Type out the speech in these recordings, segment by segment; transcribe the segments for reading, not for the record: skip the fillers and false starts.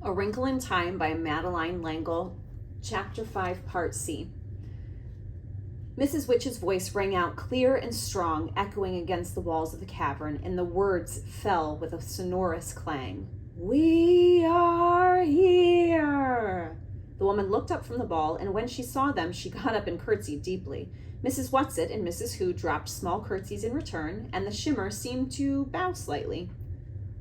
A Wrinkle in Time by Madeleine, Chapter 5, Part C. Mrs. Witch's voice rang out clear and strong, echoing against the walls of the cavern, and the words fell with a sonorous clang. "We are here!" The woman looked up from the ball, and when she saw them, she got up and curtsied deeply. Mrs. Whatsit and Mrs. Who dropped small curtsies in return, and the shimmer seemed to bow slightly.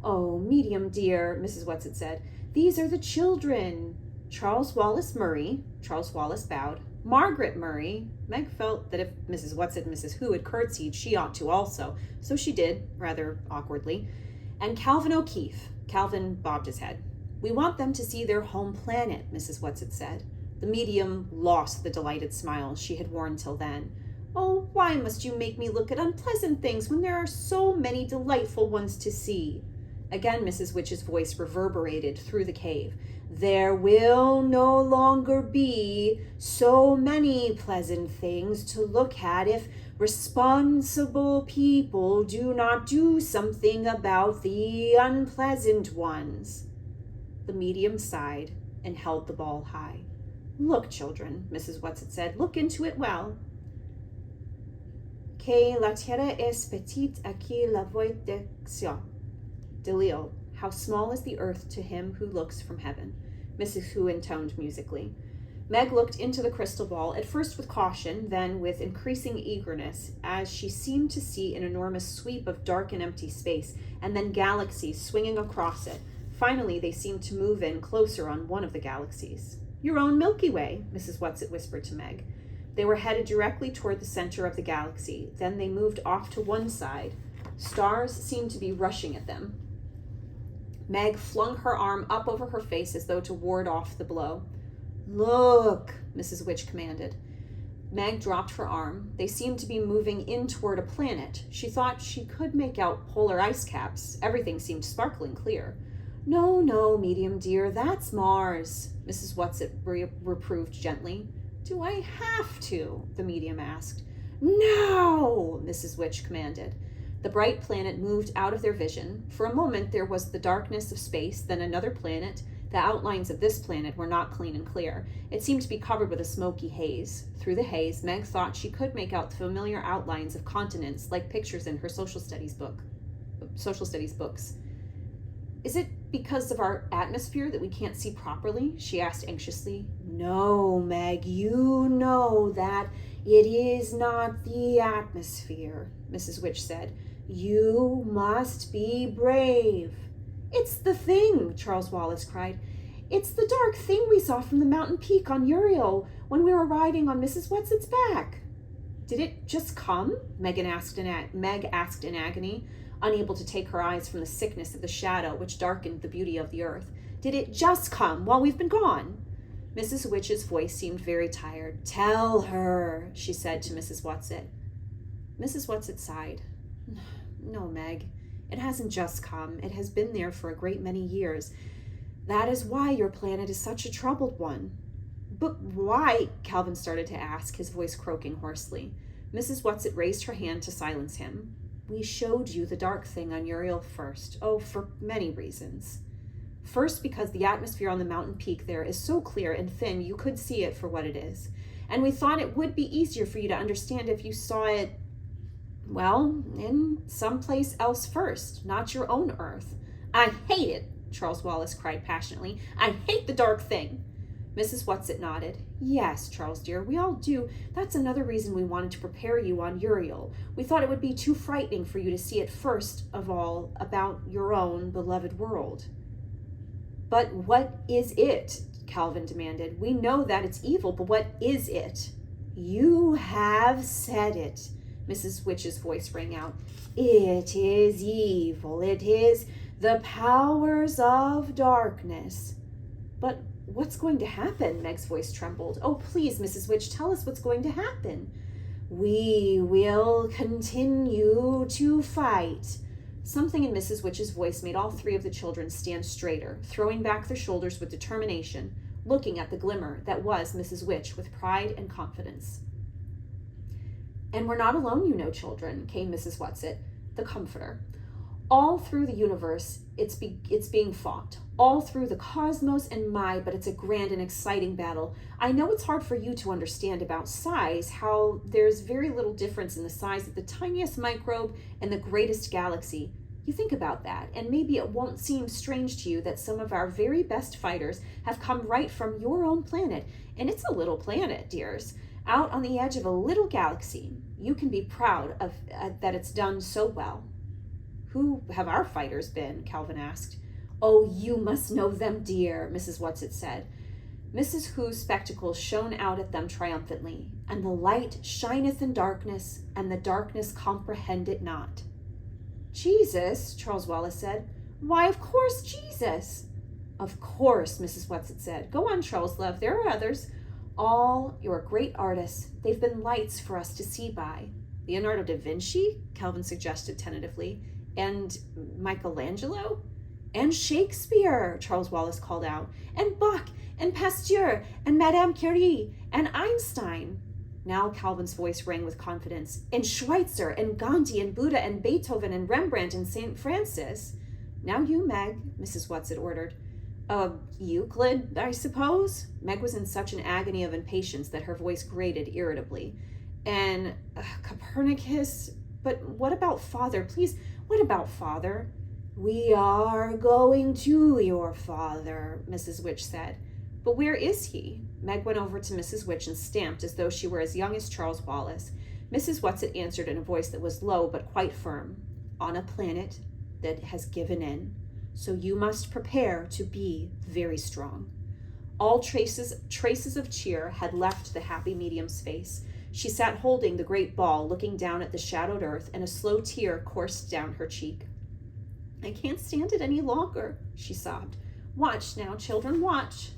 "Oh, medium dear," Mrs. Whatsit said, "these are the children. Charles Wallace Murray," Charles Wallace bowed, "Margaret Murray." Meg felt that if Mrs. Whatsit and Mrs. Who had curtsied, she ought to also, so she did, rather awkwardly. "And Calvin O'Keefe." Calvin bobbed his head. "We want them to see their home planet," Mrs. Whatsit said. The medium lost the delighted smile she had worn till then. "Oh, why must you make me look at unpleasant things when there are so many delightful ones to see?" Again, Mrs. Witch's voice reverberated through the cave. "There will no longer be so many pleasant things to look at if responsible people do not do something about the unpleasant ones." The medium sighed and held the ball high. "Look, children," Mrs. Whatsit said, "look into it well. Que la tierra es petite à qui la voit de Lille. How small is the earth to him who looks from heaven," Mrs. Who intoned musically. Meg looked into the crystal ball, at first with caution, then with increasing eagerness, as she seemed to see an enormous sweep of dark and empty space, and then galaxies swinging across it. Finally, they seemed to move in closer on one of the galaxies. "Your own Milky Way," Mrs. Whatsit whispered to Meg. They were headed directly toward the center of the galaxy. Then they moved off to one side. Stars seemed to be rushing at them. Meg flung her arm up over her face as though to ward off the blow. "Look," Mrs. Witch commanded. Meg dropped her arm. They seemed to be moving in toward a planet. She thought she could make out polar ice caps. Everything seemed sparkling clear. No, medium dear, that's Mars," Mrs. Whatsit reproved gently. "Do I have to?" the medium asked. "Now," Mrs. Witch commanded. The bright planet moved out of their vision. For a moment there was the darkness of space, then another planet. The outlines of this planet were not clean and clear. It seemed to be covered with a smoky haze. Through the haze, Meg thought she could make out the familiar outlines of continents, like pictures in her social studies books. "Is it because of our atmosphere that we can't see properly?" she asked anxiously. "No, Meg, you know that it is not the atmosphere," Mrs. Witch said. "You must be brave." "It's the thing," Charles Wallace cried. "It's the dark thing we saw from the mountain peak on Uriel when we were riding on Mrs. Whatsit's back." "Did it just come?" Meg asked in agony, unable to take her eyes from the sickness of the shadow which darkened the beauty of the earth. "Did it just come while we've been gone?" Mrs. Witch's voice seemed very tired. "Tell her," she said to Mrs. Whatsit. Mrs. Whatsit sighed. "No, Meg, it hasn't just come. It has been there for a great many years. That is why your planet is such a troubled one." "But why?" Calvin started to ask, his voice croaking hoarsely. Mrs. Whatsit raised her hand to silence him. "We showed you the dark thing on Uriel first. Oh, for many reasons. First, because the atmosphere on the mountain peak there is so clear and thin you could see it for what it is. And we thought it would be easier for you to understand if you saw it, well, in someplace else first, not your own Earth." "I hate it," Charles Wallace cried passionately. "I hate the dark thing." Mrs. Whatsit nodded. "Yes, Charles dear, we all do. That's another reason we wanted to prepare you on Uriel. We thought it would be too frightening for you to see it first of all about your own beloved world." "But what is it?" Calvin demanded. "We know that it's evil, but what is it?" "You have said it," Mrs. Witch's voice rang out. "It is evil. It is the powers of darkness." "But what's going to happen?" Meg's voice trembled. "Oh, please, Mrs. Witch, tell us what's going to happen." "We will continue to fight." Something in Mrs. Witch's voice made all three of the children stand straighter, throwing back their shoulders with determination, looking at the glimmer that was Mrs. Witch with pride and confidence. "And we're not alone, you know, children," came Mrs. Whatsit, the comforter. All through the universe, it's being fought. All through the cosmos and but it's a grand and exciting battle. I know it's hard for you to understand about size, how there's very little difference in the size of the tiniest microbe and the greatest galaxy. You think about that, and maybe it won't seem strange to you that some of our very best fighters have come right from your own planet. And it's a little planet, dears, out on the edge of a little galaxy. You can be proud of that it's done so well. Who have our fighters been? Calvin asked. Oh, you must know them, dear, Mrs. Whatsit said. Mrs. Who's spectacles shone out at them triumphantly. And the light shineth in darkness, and the darkness comprehend it not. Jesus, Charles Wallace said. Why, of course, Jesus. Of course, Mrs. Whatsit said. Go on, Charles, love. There are others. All your great artists. They've been lights for us to see by. Leonardo da Vinci, Calvin suggested tentatively. And Michelangelo? And Shakespeare, Charles Wallace called out. And Bach, and Pasteur, and Madame Curie, and Einstein. Now Calvin's voice rang with confidence. And Schweitzer, and Gandhi, and Buddha, and Beethoven, and Rembrandt, and St. Francis. Now you, Meg, Mrs. Whatsit ordered. Euclid, I suppose? Meg was in such an agony of impatience that her voice grated irritably. And Copernicus? But what about Father? Please, what about Father? We are going to your father, Mrs. Witch said. But where is he? Meg went over to Mrs. Witch and stamped as though she were as young as Charles Wallace. Mrs. Whatsit answered in a voice that was low but quite firm. On a planet that has given in. So you must prepare to be very strong. All traces of cheer had left the happy medium's face. She sat holding the great ball, looking down at the shadowed earth, and a slow tear coursed down her cheek. I can't stand it any longer, she sobbed. Watch now, children, watch.